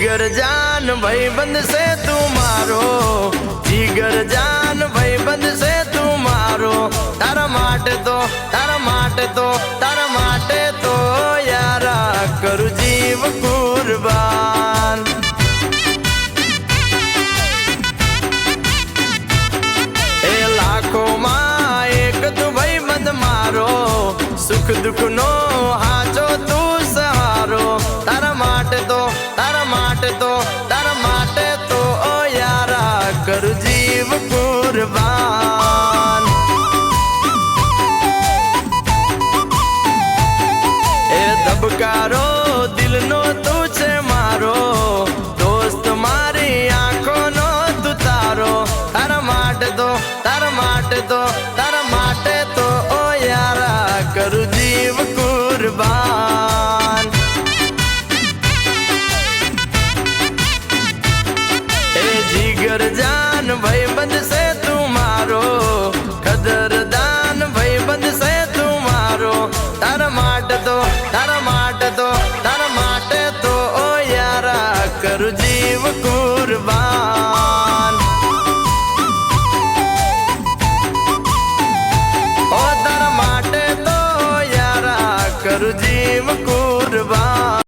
જીગર જાન ભાઈબંધ છે તું મારો, જીગર જાન ભાઈબંધ છે તું મારો, તારા માટે તો તારા માટે તો તારા માટે તો યારા કરું જીવ કુરબાન। એ લાખોમાં એક તું ભાઈબંધ મારો, સુખ દુઃખ નો હાચો તું સહારો, તારા માટે તો તારા માટે તો તારા માટે તો યારા કરું જીવ કુરબાન। એ ધબકારો દિલનો તું છે મારો, દોસ્ત મારી આંખોનો તું તારો, તારા માટે તો તારા માટે તો તારા માટે તો યારા કરું જીવ કુરબાન। એ જીગર જાન ભાઈબંધ